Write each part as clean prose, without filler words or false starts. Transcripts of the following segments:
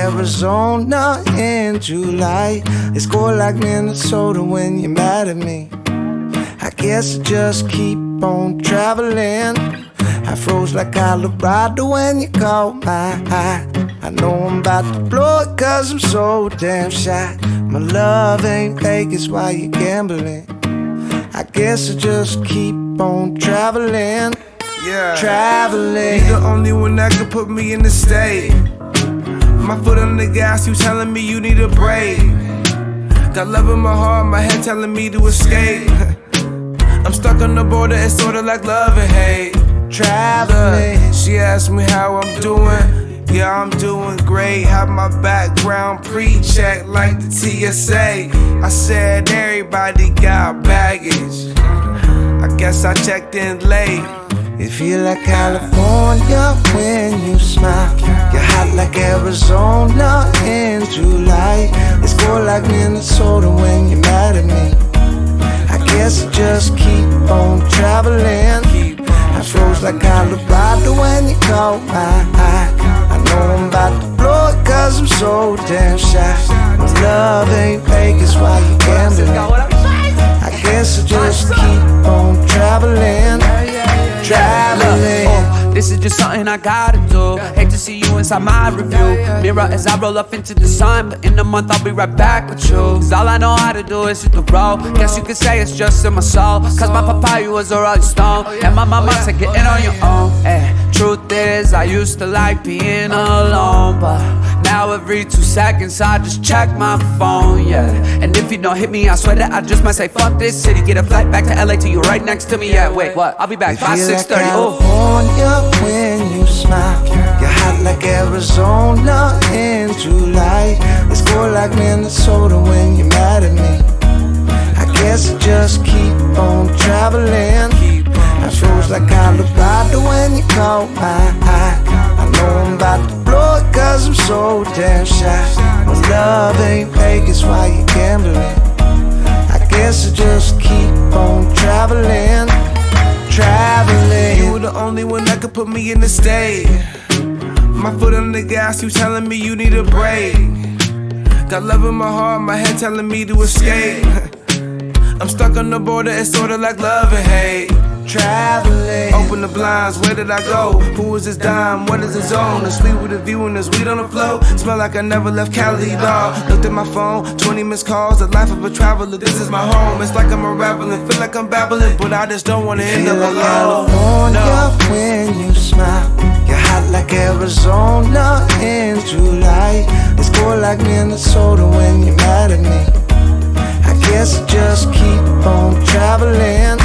Arizona in July. It's cold like Minnesota when you're mad at me. I guess I just keep on traveling. I froze like Colorado when you called my eye. I know I'm about to blow it cause I'm so damn shy. My love ain't Vegas while you gambling. I guess I just keep on traveling. Yeah, traveling. You the only one that could put me in the state. My foot on the gas, you telling me you need a break. Got love in my heart, my head telling me to escape. I'm stuck on the border, it's sorta like love and hate. Traveling. She asked me how I'm doing. Yeah, I'm doing great. Have my background pre-checked like the TSA. I said everybody got baggage. I guess I checked in late. It feel like California when you smile. You're hot like Arizona in July. It's cold like Minnesota when you're mad at me. I guess I just keep on traveling. I froze like Colorado when you caught my eye. I know I'm about to blow it cause I'm so damn shy. My love ain't Vegas while you gambling. I guess I just keep on traveling. Traveling. This is just something I gotta do. Hate to see you inside my review mirror as I roll up into the sun. But in a month I'll be right back with you. Cause all I know how to do is hit the road. Guess you could say it's just in my soul. Cause my papaya was a rolling stone. And my mama said get it on your own. Truth is I used to like being alone, but now every 2 seconds I just check my phone, yeah. And if you don't hit me, I swear that I just might say fuck this city. Get a flight back to LA to you right next to me, yeah. Wait, what? I'll be back 5, 6:30. California when you smile. You're hot like Arizona in July. It's cold like Minnesota when you're mad at me. I guess I just keep on traveling. I froze like Colorado when you caught my eye. I know I'm about to blow it cause I'm so damn shy. My love ain't Vegas while you gambling. I guess I just keep on traveling. Traveling. You were the only one that could put me in the state. My foot on the gas, you telling me you need a break. Got love in my heart, my head telling me to escape. I'm stuck on the border, it's sorta like love and hate. Traveling. Open the blinds, where did I go? Who is this dime? What is the zone? The sweet with the view and the sweet on the flow. Smell like I never left Cali, dawg. Looked at my phone, 20 missed calls. The life of a traveler, this is my home. It's like I'm unraveling, feel like I'm babbling, but I just don't wanna end up like alone. California when you smile. You're hot like Arizona in July. It's cold like Minnesota when you're mad at me. I guess I just keep on traveling.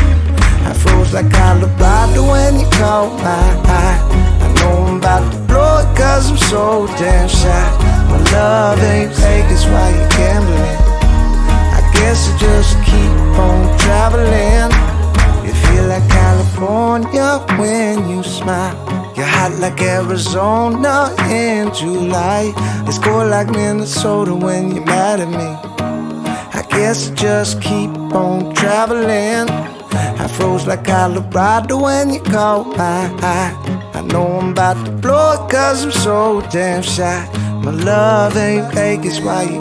I froze like Colorado when you caught my eye. I know I'm about to blow it cause I'm so damn shy. My love ain't Vegas while you gambling. I guess I just keep on traveling. You feel like California when you smile. You're hot like Arizona in July. It's cold like Minnesota when you're mad at me. I guess I just keep on traveling. I froze like Colorado when you caught my eye. I know I'm about to blow it cause I'm so damn shy. My love ain't Vegas while you